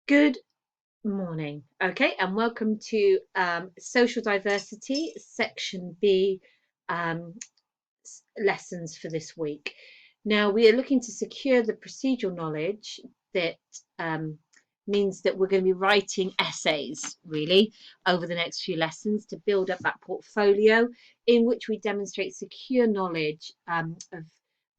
Good morning. Okay, and welcome to Social Diversity Section B lessons for this week. Now, we are looking to secure the procedural knowledge that means that we're going to be writing essays, really, over the next few lessons to build up that portfolio in which we demonstrate secure knowledge of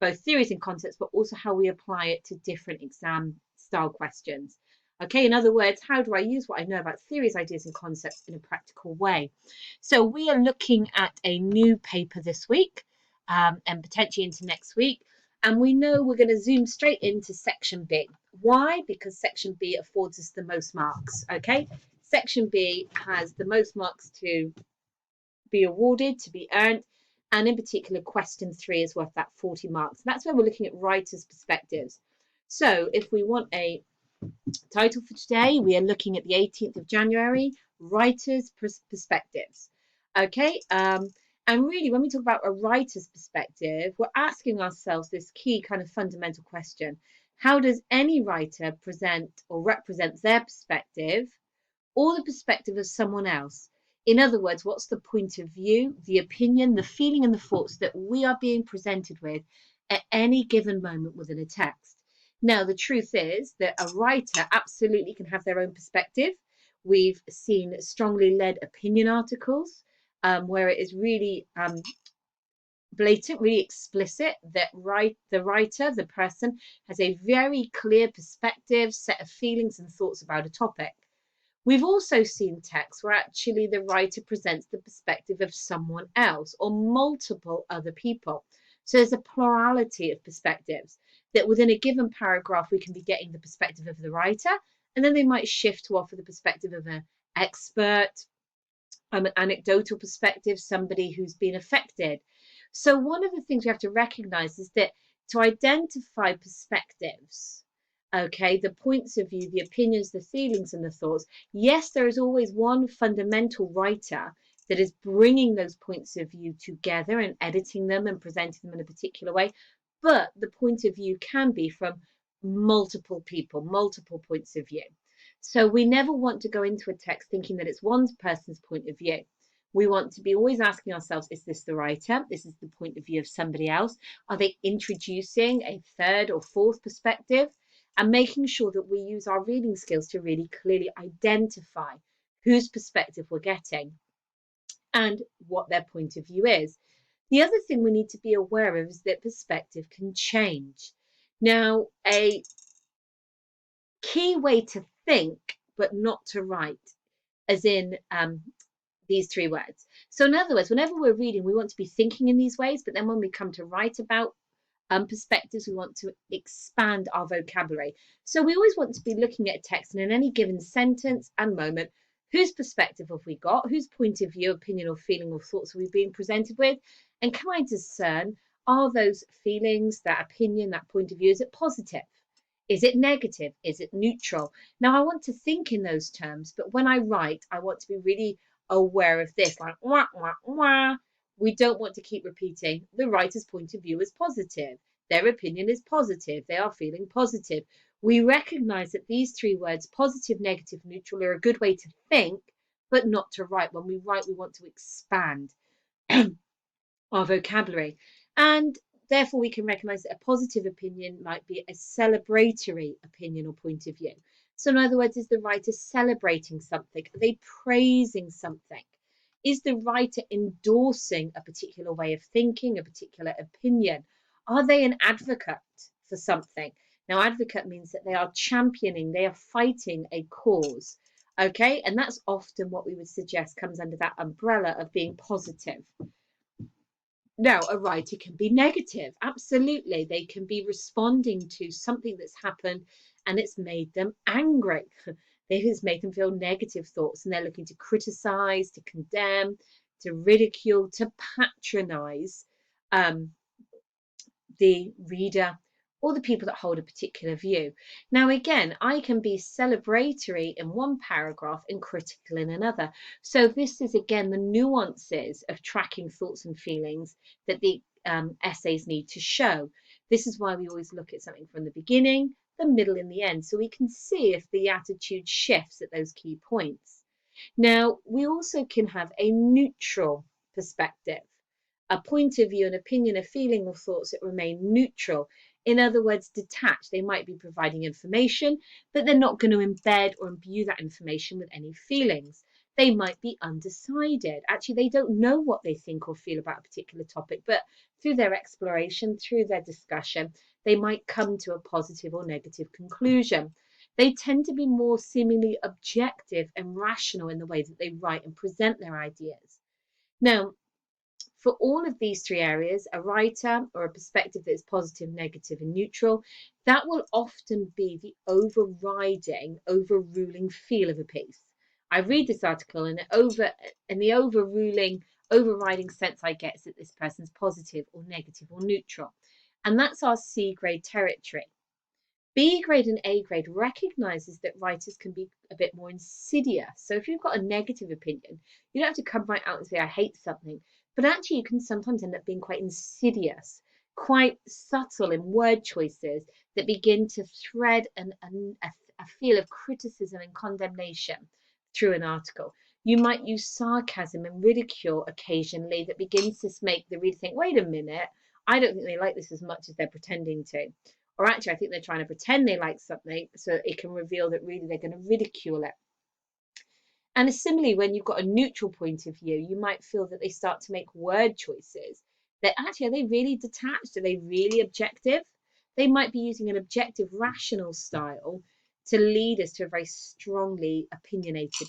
both theories and concepts, but also how we apply it to different exam style questions. Okay, in other words, how do I use what I know about theories, ideas, and concepts in a practical way? So we are looking at a new paper this week and potentially into next week. And we know we're going to zoom straight into Section B. Why? Because Section B affords us the most marks. Okay, Section B has the most marks to be awarded, to be earned. And in particular, question 3 is worth that 40 marks. That's where we're looking at writers' perspectives. So if we want a title for today, we are looking at the 18th of January, writers' perspectives. Okay, and really when we talk about a writer's perspective, we're asking ourselves this key kind of fundamental question: how does any writer present or represent their perspective or the perspective of someone else? In other words, what's the point of view, the opinion, the feeling and the thoughts that we are being presented with at any given moment within a text? Now, the truth is that a writer absolutely can have their own perspective. We've seen strongly led opinion articles where it is really blatant, really explicit that the writer, the person, has a very clear perspective, set of feelings and thoughts about a topic. We've also seen texts where actually the writer presents the perspective of someone else or multiple other people. So there's a plurality of perspectives that within a given paragraph, we can be getting the perspective of the writer, and then they might shift to offer the perspective of an expert, an anecdotal perspective, somebody who's been affected. So one of the things we have to recognize is that to identify perspectives, okay, the points of view, the opinions, the feelings and the thoughts, yes, there is always one fundamental writer that is bringing those points of view together and editing them and presenting them in a particular way, but the point of view can be from multiple people, multiple points of view. So we never want to go into a text thinking that it's one person's point of view. We want to be always asking ourselves, is this the writer? This is the point of view of somebody else. Are they introducing a third or fourth perspective? And making sure that we use our reading skills to really clearly identify whose perspective we're getting and what their point of view is. The other thing we need to be aware of is that perspective can change. Now, a key way to think, but not to write, as in these 3 words. So in other words, whenever we're reading, we want to be thinking in these ways, but then when we come to write about perspectives, we want to expand our vocabulary. So we always want to be looking at a text, and in any given sentence and moment, whose perspective have we got? Whose point of view, opinion or feeling or thoughts are we being presented with? And can I discern, are those feelings, that opinion, that point of view, is it positive? Is it negative? Is it neutral? Now, I want to think in those terms, but when I write, I want to be really aware of this, like wah, wah, wah. We don't want to keep repeating the writer's point of view is positive. Their opinion is positive. They are feeling positive. We recognize that these 3 words, positive, negative, neutral, are a good way to think, but not to write. When we write, we want to expand our vocabulary. And therefore, we can recognize that a positive opinion might be a celebratory opinion or point of view. So in other words, is the writer celebrating something? Are they praising something? Is the writer endorsing a particular way of thinking, a particular opinion? Are they an advocate for something? Now, advocate means that they are championing, they are fighting a cause. Okay, and that's often what we would suggest comes under that umbrella of being positive. Now, a writer can be negative. Absolutely. They can be responding to something that's happened and it's made them angry. It's made them feel negative thoughts, and they're looking to criticize, to condemn, to ridicule, to patronize the reader or the people that hold a particular view. Now, again, I can be celebratory in one paragraph and critical in another. So this is, again, the nuances of tracking thoughts and feelings that the essays need to show. This is why we always look at something from the beginning, the middle in the end, so we can see if the attitude shifts at those key points. Now, we also can have a neutral perspective, a point of view, an opinion, a feeling, or thoughts that remain neutral. In other words, detached. They might be providing information, but they're not going to embed or imbue that information with any feelings. They might be undecided. Actually, they don't know what they think or feel about a particular topic, but through their exploration, through their discussion, they might come to a positive or negative conclusion. They tend to be more seemingly objective and rational in the way that they write and present their ideas. Now, for all of these three areas, a writer or a perspective that is positive, negative, and neutral, that will often be the overruling feel of a piece. I read this article and the overriding sense I get is that this person's positive or negative or neutral. And that's our C grade territory. B grade and A grade recognizes that writers can be a bit more insidious. So if you've got a negative opinion, you don't have to come right out and say, I hate something. But actually, you can sometimes end up being quite insidious, quite subtle in word choices that begin to thread a feel of criticism and condemnation through an article. You might use sarcasm and ridicule occasionally that begins to make the reader think, wait a minute, I don't think they like this as much as they're pretending to. Or actually, I think they're trying to pretend they like something so it can reveal that really they're going to ridicule it. And similarly, when you've got a neutral point of view, you might feel that they start to make word choices that actually, are they really detached? Are they really objective? They might be using an objective, rational style to lead us to a very strongly opinionated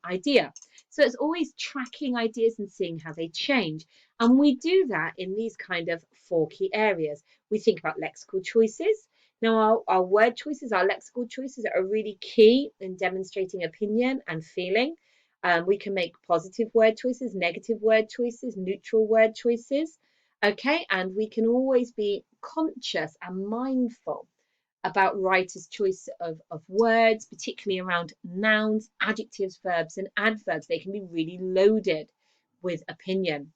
idea. So it's always tracking ideas and seeing how they change. And we do that in these kind of 4 key areas. We think about lexical choices. Now, our word choices, our lexical choices are really key in demonstrating opinion and feeling. We can make positive word choices, negative word choices, neutral word choices. Okay, and we can always be conscious and mindful about writers' choice of words, particularly around nouns, adjectives, verbs, and adverbs. They can be really loaded with opinion.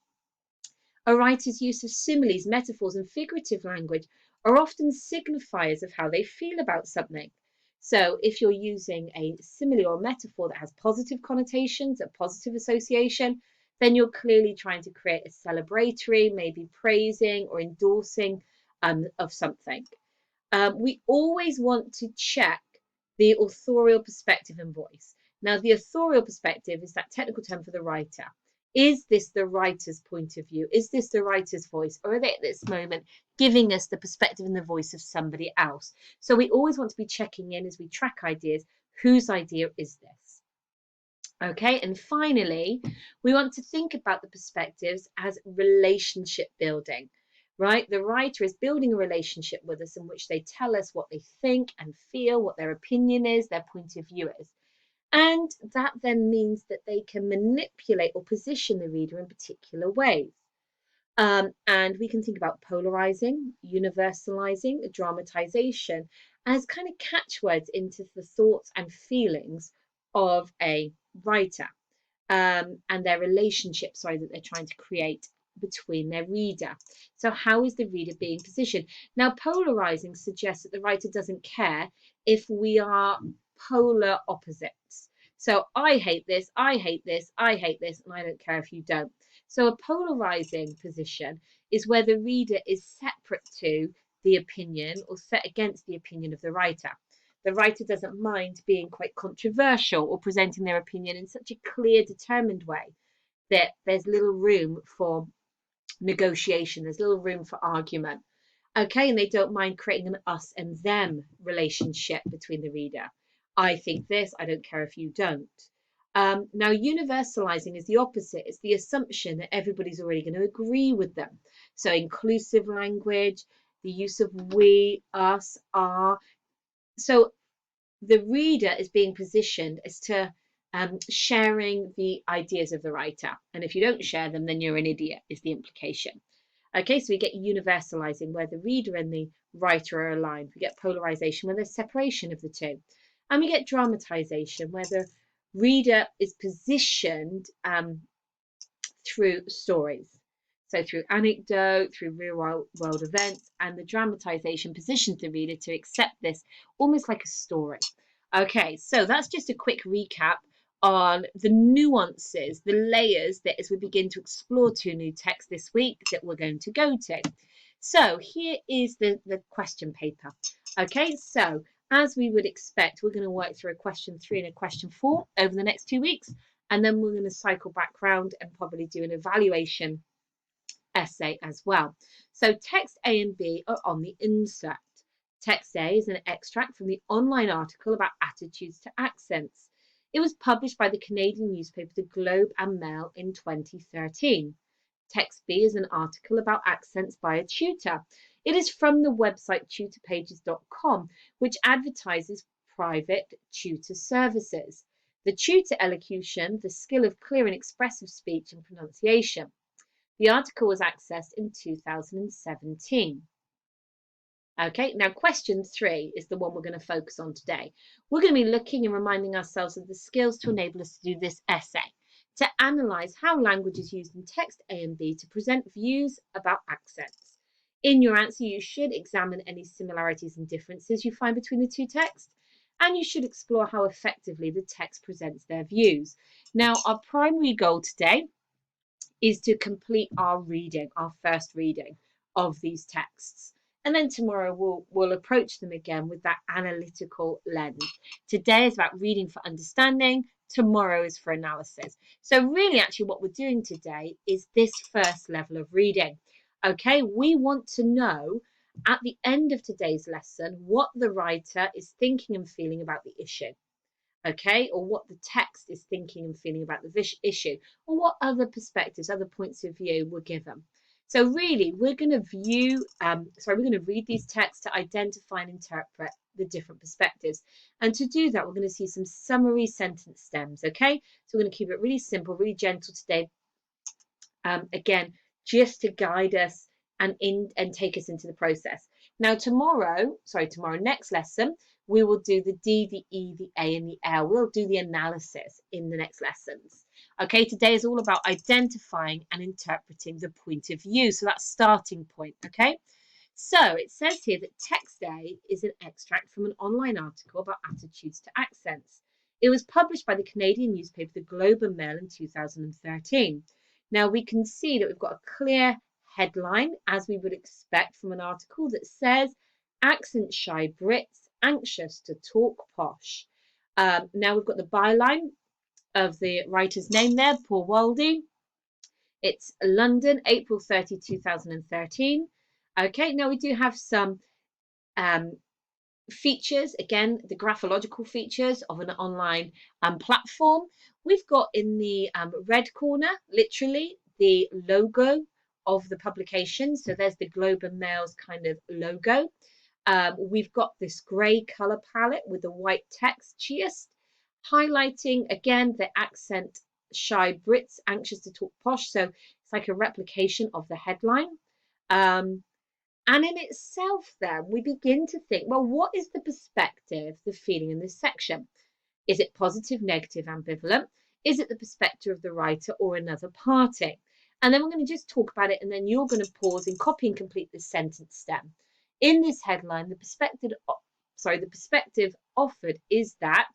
A writer's use of similes, metaphors, and figurative language are often signifiers of how they feel about something. So if you're using a simile or metaphor that has positive connotations, a positive association, then you're clearly trying to create a celebratory, maybe praising or endorsing of something. We always want to check the authorial perspective and voice. Now, the authorial perspective is that technical term for the writer. Is this the writer's point of view? Is this the writer's voice? Or are they at this moment giving us the perspective and the voice of somebody else? So we always want to be checking in as we track ideas. Whose idea is this? Okay, and finally, we want to think about the perspectives as relationship building, right? The writer is building a relationship with us in which they tell us what they think and feel, what their opinion is, their point of view is. And that then means that they can manipulate or position the reader in particular ways. And we can think about polarizing, universalizing, dramatization as kind of catchwords into the thoughts and feelings of a writer and their relationship, that they're trying to create between their reader. So how is the reader being positioned? Now, polarizing suggests that the writer doesn't care if we are polar opposites. So I hate this, I hate this, I hate this, and I don't care if you don't. So a polarizing position is where the reader is separate to the opinion or set against the opinion of the writer. The writer doesn't mind being quite controversial or presenting their opinion in such a clear, determined way that there's little room for negotiation, there's little room for argument. Okay, and they don't mind creating an us and them relationship between the reader. I think this, I don't care if you don't. Now, universalizing is the opposite. It's the assumption that everybody's already going to agree with them. So inclusive language, the use of we, us, our. So the reader is being positioned as to sharing the ideas of the writer. And if you don't share them, then you're an idiot, is the implication. Okay, so we get universalizing where the reader and the writer are aligned. We get polarization where there's separation of the two. And we get dramatization where the reader is positioned through stories. So through anecdote, through real world events, and the dramatization positions the reader to accept this almost like a story. Okay, so that's just a quick recap on the nuances, the layers that as we begin to explore two new texts this week that we're going to go to. So here is the question paper. Okay, so as we would expect, we're going to work through a question 3 and a question 4 over the next 2 weeks, and then we're going to cycle back round and probably do an evaluation essay as well. So text A and B are on the insert. Text A is an extract from the online article about attitudes to accents. It was published by the Canadian newspaper The Globe and Mail in 2013. Text B is an article about accents by a tutor. It is from the website tutorpages.com, which advertises private tutor services. The tutor elocution, the skill of clear and expressive speech and pronunciation. The article was accessed in 2017. Okay, now question 3 is the one we're going to focus on today. We're going to be looking and reminding ourselves of the skills to enable us to do this essay, to analyse how language is used in text A and B to present views about accents. In your answer, you should examine any similarities and differences you find between the two texts, and you should explore how effectively the text presents their views. Now, our primary goal today is to complete our reading, our first reading of these texts. And then tomorrow we'll approach them again with that analytical lens. Today is about reading for understanding. Tomorrow is for analysis. So really, actually, what we're doing today is this first level of reading. Okay, we want to know at the end of today's lesson what the writer is thinking and feeling about the issue. Okay, or what the text is thinking and feeling about the issue, or what other perspectives, other points of view were given. So really, we're going to read these texts to identify and interpret the different perspectives. And to do that, we're going to see some summary sentence stems. Okay, so we're going to keep it really simple, really gentle today. Again, just to guide us and take us into the process. Now next lesson, we will do the D, the E, the A, and the L. We'll do the analysis in the next lessons. Okay, today is all about identifying and interpreting the point of view. So that's starting point, okay? So it says here that text A is an extract from an online article about attitudes to accents. It was published by the Canadian newspaper The Globe and Mail in 2013. Now we can see that we've got a clear headline, as we would expect from an article, that says accent shy Brits anxious to talk posh. Now we've got the byline of the writer's name there, Paul Waldie. It's London, April 30, 2013. Okay, now we do have some features, again, the graphological features of an online platform. We've got in the red corner, literally, the logo of the publication. So there's the Globe and Mail's kind of logo. We've got this grey colour palette with the white text just highlighting, again, the accent shy Brits anxious to talk posh. So it's like a replication of the headline. And in itself, then, we begin to think, well, what is the perspective, the feeling in this section? Is it positive, negative, ambivalent? Is it the perspective of the writer or another party? And then we're going to just talk about it, and then you're going to pause and copy and complete this sentence stem. In this headline, the perspective offered is that ...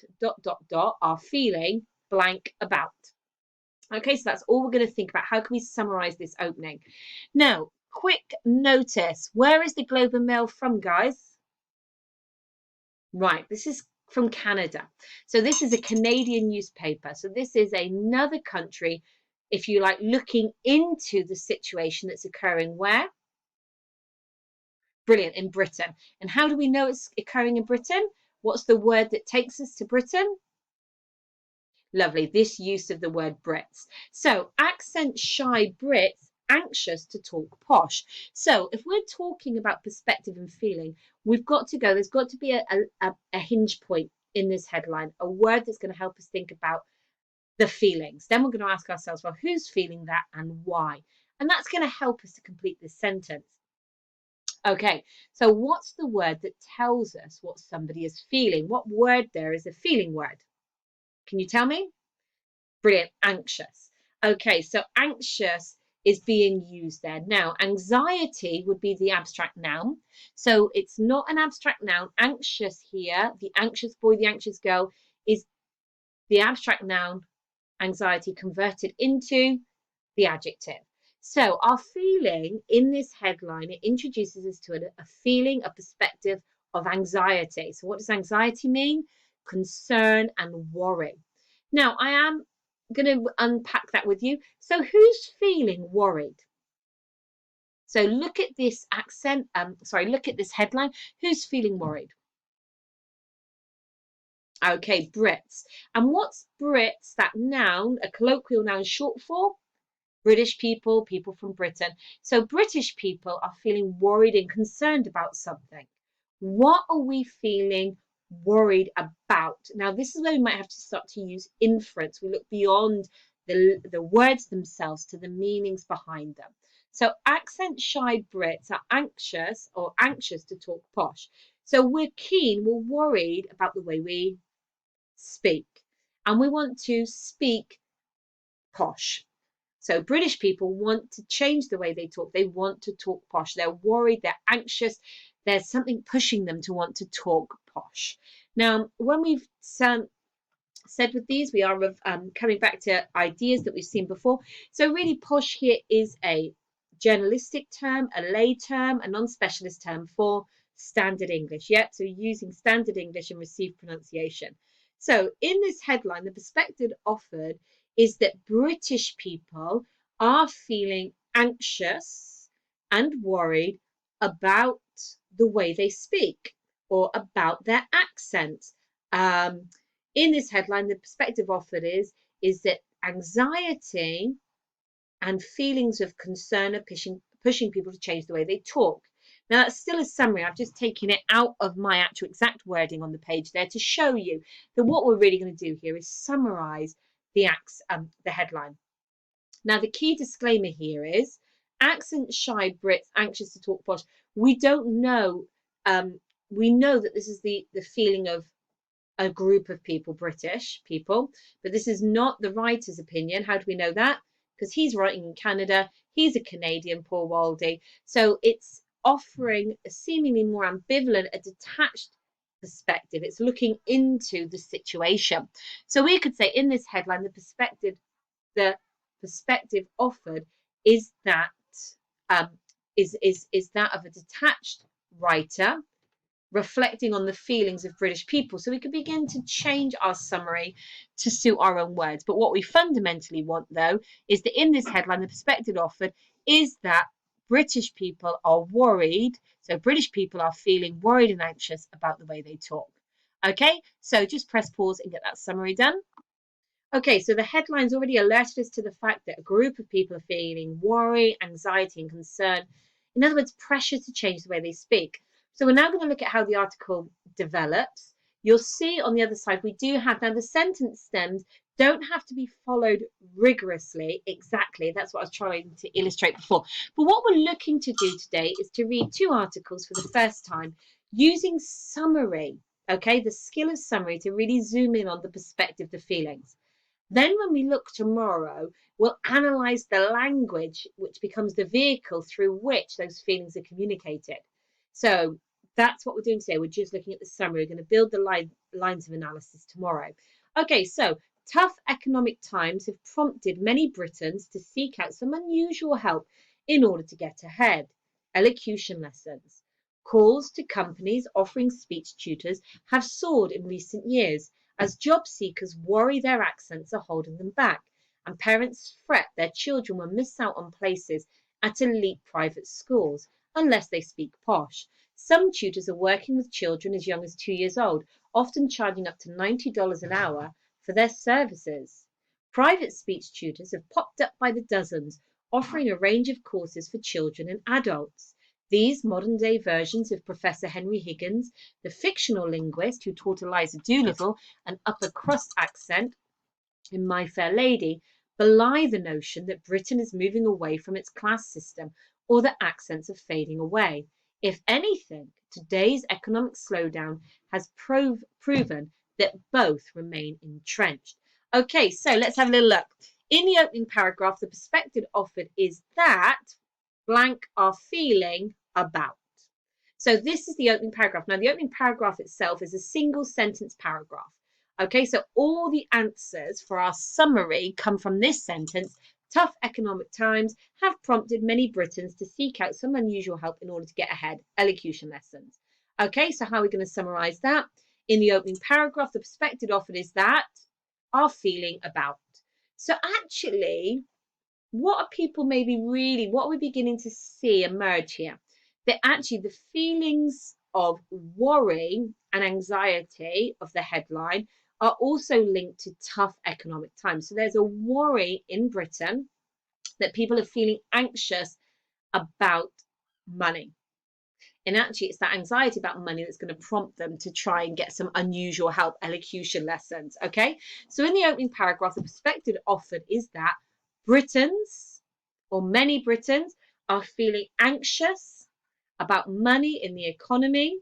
our feeling blank about. Okay, so that's all we're going to think about. How can we summarize this opening? Now, quick notice. Where is the Globe and Mail from, guys? Right, this is from Canada. So this is a Canadian newspaper. So this is another country, if you like, looking into the situation that's occurring where? Brilliant, in Britain. And how do we know it's occurring in Britain? What's the word that takes us to Britain? Lovely, this use of the word Brits. So accent shy Brits anxious to talk posh. So if we're talking about perspective and feeling, we've got to go, there's got to be a hinge point in this headline, a word that's going to help us think about the feelings. Then we're going to ask ourselves, well, who's feeling that and why? And that's going to help us to complete this sentence. Okay, so what's the word that tells us what somebody is feeling? What word there is a feeling word? Can you tell me? Brilliant, anxious. Okay, so anxious is being used there. Now, anxiety would be the abstract noun. So it's not an abstract noun. Anxious here, the anxious boy, the anxious girl, is the abstract noun, anxiety, converted into the adjective. So our feeling in this headline, it introduces us to a feeling, a perspective of anxiety. So what does anxiety mean? Concern and worry. Now, I am going to unpack that with you. So who's feeling worried? So look at this accent, look at this headline. Who's feeling worried? Okay, Brits. And what's Brits, that noun, a colloquial noun, short for? British people, people from Britain. So British people are feeling worried and concerned about something. What are we feeling worried about? Now, this is where we might have to start to use inference. We look beyond the words themselves to the meanings behind them. So accent shy Brits are anxious or anxious to talk posh. So we're keen, we're worried about the way we speak. And we want to speak posh. So British people want to change the way they talk. They want to talk posh. They're worried, they're anxious. There's something pushing them to want to talk posh. Now, when we've said with these, we are coming back to ideas that we've seen before. So really posh here is a journalistic term, a lay term, a non-specialist term for standard English. Yep, so using standard English and received pronunciation. So in this headline, the perspective offered is that British people are feeling anxious and worried about the way they speak or about their accent. In this headline, the perspective offered is that anxiety and feelings of concern are pushing people to change the way they talk. Now, that's still a summary. I've just taken it out of my actual exact wording on the page there to show you that what we're really going to do here is summarize the headline. Now, the key disclaimer here is accent shy Brits anxious to talk posh. We don't know. We know that this is the feeling of a group of people, British people, but this is not the writer's opinion. How do we know that? Because he's writing in Canada. He's a Canadian, Paul Waldy. So it's offering a seemingly more ambivalent, a detached perspective. It's looking into the situation. So we could say in this headline, the perspective offered is that is that of a detached writer reflecting on the feelings of British people. So we can begin to change our summary to suit our own words. But what we fundamentally want, though, is that in this headline, the perspective offered is that British people are worried. So British people are feeling worried and anxious about the way they talk. Okay, so just press pause and get that summary done. Okay, so the headline's already alerted us to the fact that a group of people are feeling worry, anxiety, and concern. In other words, pressure to change the way they speak. So we're now going to look at how the article develops. You'll see on the other side, we do have, now the sentence stems don't have to be followed rigorously, exactly. That's what I was trying to illustrate before. But what we're looking to do today is to read two articles for the first time using summary, okay, the skill of summary to really zoom in on the perspective, the feelings. Then when we look tomorrow, we'll analyse the language, which becomes the vehicle through which those feelings are communicated. So that's what we're doing today. We're just looking at the summary. We're going to build the lines of analysis tomorrow. Okay, so tough economic times have prompted many Britons to seek out some unusual help in order to get ahead. Elocution lessons. Calls to companies offering speech tutors have soared in recent years, as job seekers worry their accents are holding them back, and parents fret their children will miss out on places at elite private schools unless they speak posh. Some tutors are working with children as young as 2 years old, often charging up to $90 an hour for their services. Private speech tutors have popped up by the dozens, offering a range of courses for children and adults. These modern-day versions of Professor Henry Higgins, the fictional linguist who taught Eliza Doolittle an upper crust accent in My Fair Lady, belie the notion that Britain is moving away from its class system or that accents are fading away. If anything, today's economic slowdown has proven that both remain entrenched. Okay, so let's have a little look. In the opening paragraph, the perspective offered is that blank are feeling about. So this is the opening paragraph. Now, the opening paragraph itself is a single sentence paragraph. Okay, so all the answers for our summary come from this sentence. Tough economic times have prompted many Britons to seek out some unusual help in order to get ahead. Elocution lessons. Okay, so how are we going to summarize that? In the opening paragraph, the perspective offered is that are feeling about. So actually, what are people maybe really, what are we beginning to see emerge here? That actually the feelings of worry and anxiety of the headline are also linked to tough economic times. So there's a worry in Britain that people are feeling anxious about money. And actually, it's that anxiety about money that's going to prompt them to try and get some unusual help, elocution lessons. Okay, so in the opening paragraph, the perspective offered is that Britons, or many Britons, are feeling anxious about money in the economy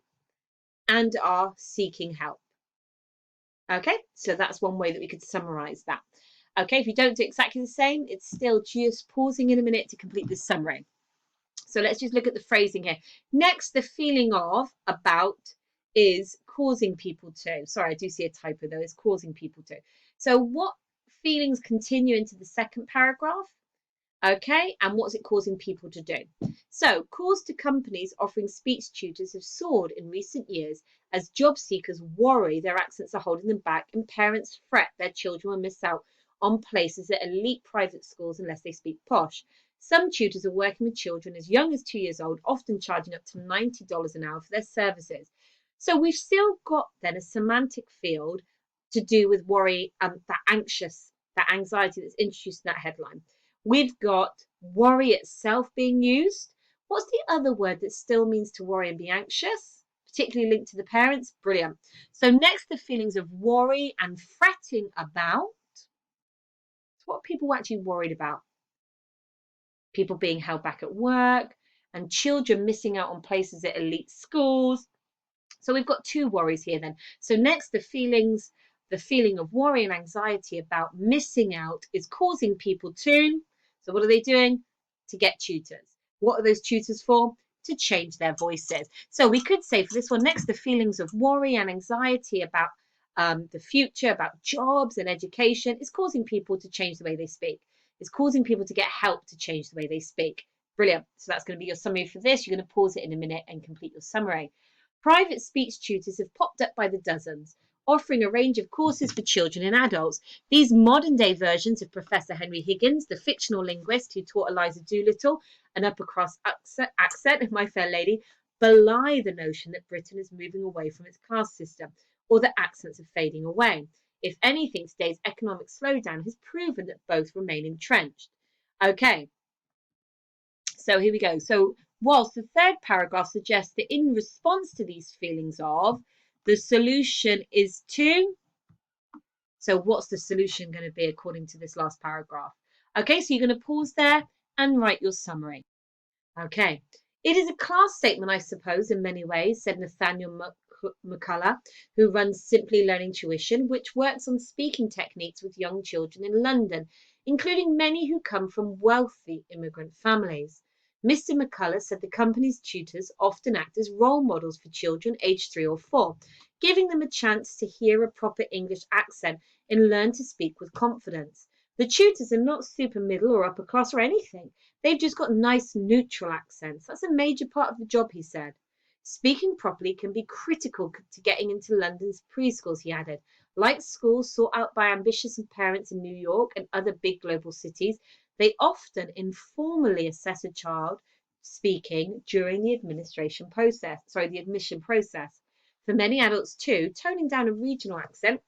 and are seeking help. Okay, so that's one way that we could summarize that. Okay, if you don't do exactly the same, it's still just pausing in a minute to complete this summary. So let's just look at the phrasing here. Next, the feeling of about is causing people to. Sorry, I do see a typo though. It's causing people to. So what feelings continue into the second paragraph? Okay, and what's it causing people to do? So calls to companies offering speech tutors have soared in recent years as job seekers worry their accents are holding them back and parents fret their children will miss out on places at elite private schools unless they speak posh. Some tutors are working with children as young as 2 years old, often charging up to $90 an hour for their services. So we've still got then a semantic field to do with worry and that anxiety that's introduced in that headline. We've got worry itself being used. What's the other word that still means to worry and be anxious, particularly linked to the parents? Brilliant. So next, the feelings of worry and fretting about. So what are people actually worried about? People being held back at work and children missing out on places at elite schools. So we've got two worries here then. So next, the feeling of worry and anxiety about missing out is causing people to, so what are they doing? To get tutors. What are those tutors for? To change their voices. So we could say for this one, next, the feelings of worry and anxiety about the future, about jobs and education is causing people to change the way they speak. It's causing people to get help to change the way they speak. Brilliant. So that's going to be your summary for this. You're going to pause it in a minute and complete your summary. Private speech tutors have popped up by the dozens, offering a range of courses for children and adults. These modern-day versions of Professor Henry Higgins, the fictional linguist who taught Eliza Doolittle an upper-class accent, My Fair Lady, belie the notion that Britain is moving away from its class system or that accents are fading away. If anything, today's economic slowdown has proven that both remain entrenched. Okay, so here we go. So whilst the third paragraph suggests that in response to these feelings of, the solution is to, so what's the solution going to be according to this last paragraph? Okay, so you're going to pause there and write your summary. Okay, it is a class statement, I suppose, in many ways, said Nathaniel McCullough, who runs Simply Learning Tuition, which works on speaking techniques with young children in London, including many who come from wealthy immigrant families. Mr. McCullough said the company's tutors often act as role models for children aged 3 or 4, giving them a chance to hear a proper English accent and learn to speak with confidence. The tutors are not super middle or upper class or anything. They've just got nice neutral accents. That's a major part of the job, he said. Speaking properly can be critical to getting into London's preschools, he added. Like schools sought out by ambitious parents in New York and other big global cities, they often informally assess a child speaking during the admission process. For many adults too, toning down a regional accent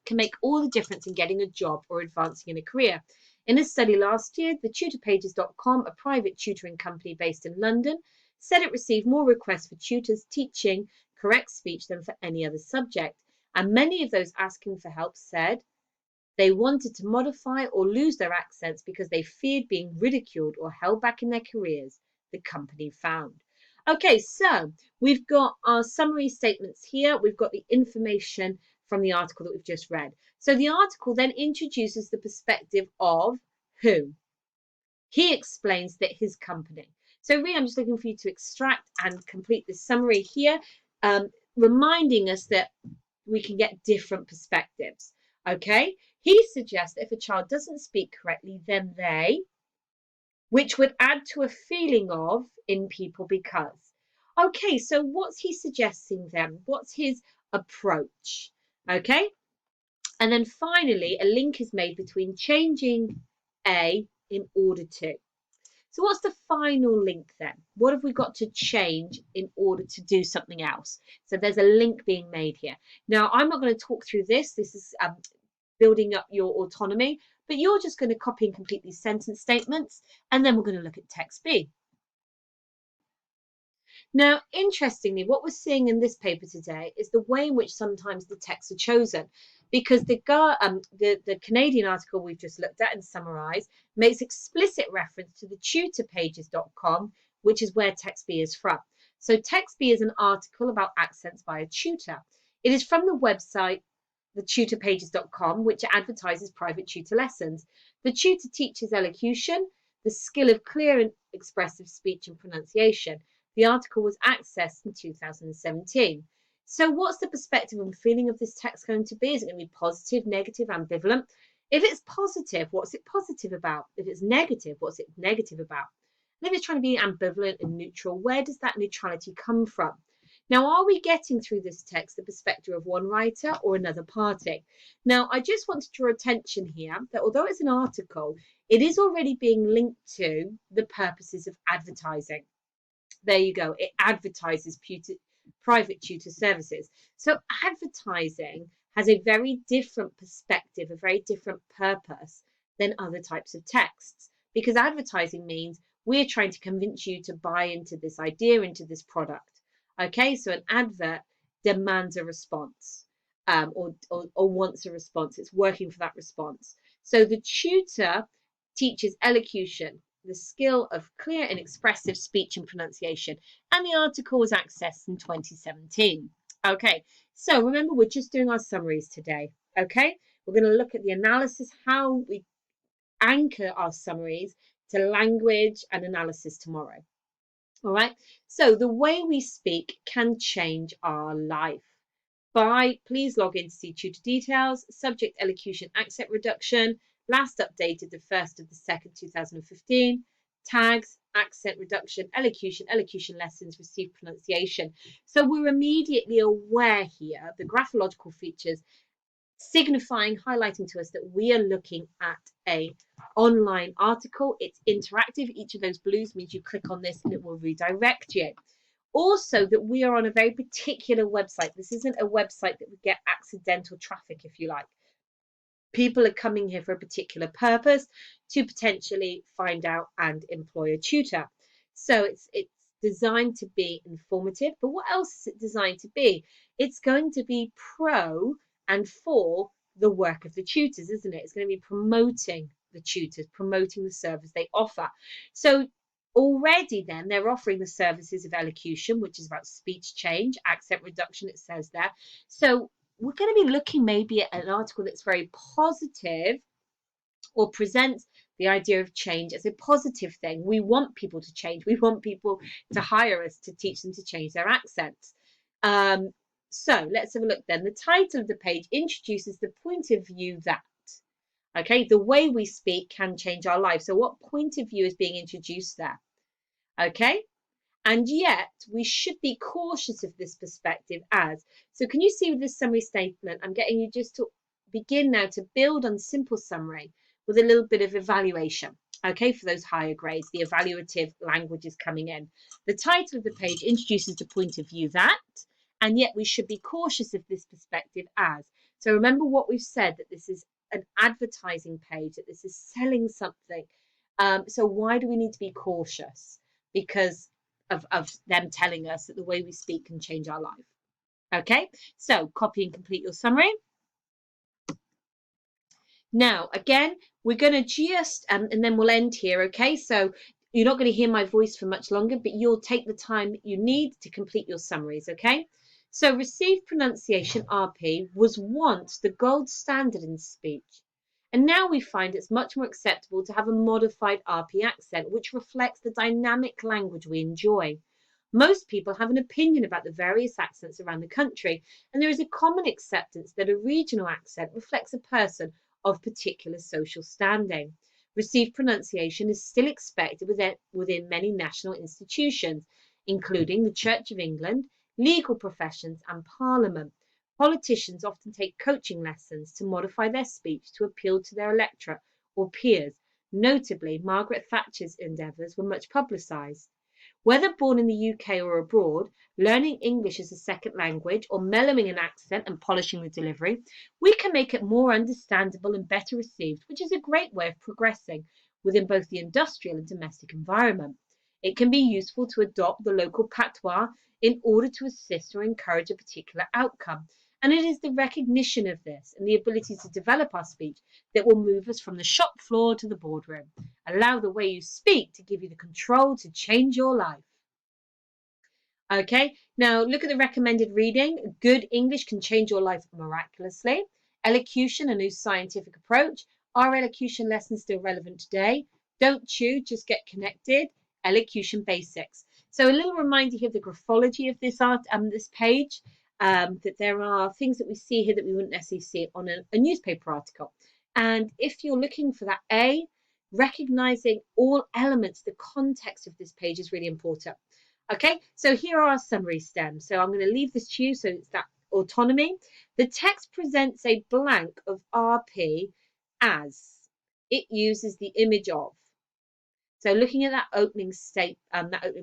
can make all the difference in getting a job or advancing in a career. In a study last year, the tutorpages.com, a private tutoring company based in London, said it received more requests for tutors teaching correct speech than for any other subject. And many of those asking for help said they wanted to modify or lose their accents because they feared being ridiculed or held back in their careers, the company found. Okay, so we've got our summary statements here. We've got the information from the article that we've just read. So the article then introduces the perspective of who? He explains that his company. So really, I'm just looking for you to extract and complete this summary here, reminding us that we can get different perspectives. Okay, he suggests that if a child doesn't speak correctly, then they, which would add to a feeling of in people because. Okay, so what's he suggesting then? What's his approach? Okay, and then finally, a link is made between changing A in order to. So what's the final link then? What have we got to change in order to do something else? So there's a link being made here. Now, I'm not going to talk through this. This is building up your autonomy, but you're just going to copy and complete these sentence statements, and then we're going to look at text B. Now, interestingly, what we're seeing in this paper today is the way in which sometimes the texts are chosen, because the Canadian article we've just looked at and summarised makes explicit reference to the tutorpages.com, which is where text B is from. So text B is an article about accents by a tutor. It is from the website thetutorpages.com, which advertises private tutor lessons. The tutor teaches elocution, the skill of clear and expressive speech and pronunciation. The article was accessed in 2017. So what's the perspective and feeling of this text going to be? Is it going to be positive, negative, ambivalent? If it's positive, what's it positive about? If it's negative, what's it negative about? And if it's trying to be ambivalent and neutral, where does that neutrality come from? Now, are we getting through this text the perspective of one writer or another party? Now, I just want to draw attention here that although it's an article, it is already being linked to the purposes of advertising. There you go. It advertises private tutor services. So advertising has a very different perspective, a very different purpose than other types of texts, because advertising means we're trying to convince you to buy into this idea, into this product. Okay, so an advert demands a response or wants a response. It's working for that response. So the tutor teaches elocution, the skill of clear and expressive speech and pronunciation. And the article was accessed in 2017. Okay, so remember, we're just doing our summaries today. Okay, we're going to look at the analysis, how we anchor our summaries to language and analysis tomorrow. All right, so the way we speak can change our life. Please log in to see tutor details, subject elocution accent reduction, last updated the 1st of the 2nd, 2015, tags, accent reduction, elocution lessons, received pronunciation. So we're immediately aware here, the graphological features signifying, highlighting to us that we are looking at an online article. It's interactive. Each of those blues means you click on this and it will redirect you. Also, that we are on a very particular website. This isn't a website that would get accidental traffic, if you like. People are coming here for a particular purpose to potentially find out and employ a tutor. So it's designed to be informative. But what else is it designed to be? It's going to be pro and for the work of the tutors, isn't it? It's going to be promoting the tutors, promoting the service they offer. So already then they're offering the services of elocution, which is about speech change, accent reduction, it says there. So we're going to be looking maybe at an article that's very positive or presents the idea of change as a positive thing. We want people to change. We want people to hire us to teach them to change their accents. So let's have a look then. The title of the page introduces the point of view that, okay, the way we speak can change our lives. So what point of view is being introduced there? Okay, and yet we should be cautious of this perspective as. So can you see with this summary statement, I'm getting you just to begin now to build on simple summary with a little bit of evaluation. Okay, for those higher grades, the evaluative language is coming in. The title of the page introduces the point of view that, and yet we should be cautious of this perspective as. So remember what we've said, that this is an advertising page, that this is selling something. So why do we need to be cautious? Because of them telling us that the way we speak can change our life. Okay, so copy and complete your summary. Now, again, we're going to just, and then we'll end here, okay? So you're not going to hear my voice for much longer, but you'll take the time you need to complete your summaries, okay? So received pronunciation, RP, was once the gold standard in speech. And now we find it's much more acceptable to have a modified RP accent, which reflects the dynamic language we enjoy. Most people have an opinion about the various accents around the country, and there is a common acceptance that a regional accent reflects a person of particular social standing. Received pronunciation is still expected within many national institutions, including the Church of England, legal professions, and Parliament. Politicians often take coaching lessons to modify their speech to appeal to their electorate or peers. Notably, Margaret Thatcher's endeavours were much publicised. Whether born in the UK or abroad, learning English as a second language or mellowing an accent and polishing the delivery, we can make it more understandable and better received, which is a great way of progressing within both the industrial and domestic environment. It can be useful to adopt the local patois in order to assist or encourage a particular outcome. And it is the recognition of this and the ability to develop our speech that will move us from the shop floor to the boardroom. Allow the way you speak to give you the control to change your life. Okay, now look at the recommended reading. Good English can change your life miraculously. Elocution, a new scientific approach. Are elocution lessons still relevant today? Don't chew, just get connected. Elocution basics. So a little reminder here of the graphology of this page. That there are things that we see here that we wouldn't necessarily see on a newspaper article. And if you're looking for that A, recognizing all elements, the context of this page is really important. Okay, so here are our summary stems. So I'm going to leave this to you. So it's that autonomy. The text presents a blank of RP as it uses the image of. So looking at that opening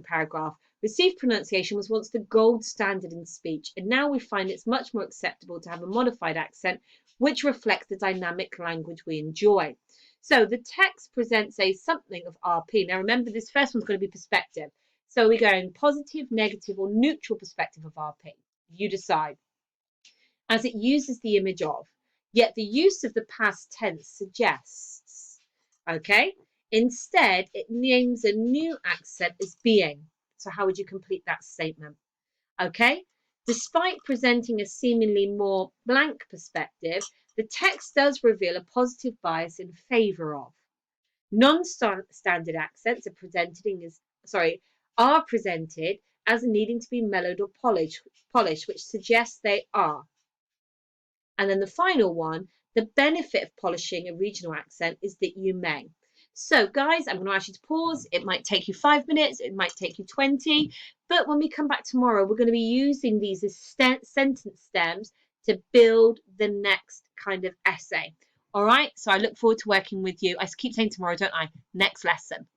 paragraph, received pronunciation was once the gold standard in speech, and now we find it's much more acceptable to have a modified accent, which reflects the dynamic language we enjoy. So the text presents a something of RP. Now remember, this first one's going to be perspective. So we're going positive, negative, or neutral perspective of RP. You decide. As it uses the image of, yet the use of the past tense suggests. Okay? Instead, it names a new accent as being. So how would you complete that statement? Okay? Despite presenting a seemingly more blank perspective, the text does reveal a positive bias in favour of. Non-standard accents are presented as needing to be mellowed or polished, which suggests they are. And then the final one, the benefit of polishing a regional accent is that you may. So guys, I'm going to ask you to pause. It might take you 5 minutes, it might take you 20, but when we come back tomorrow, we're going to be using these as sentence stems to build the next kind of essay. All right, so I look forward to working with you. I keep saying tomorrow, don't I? Next lesson.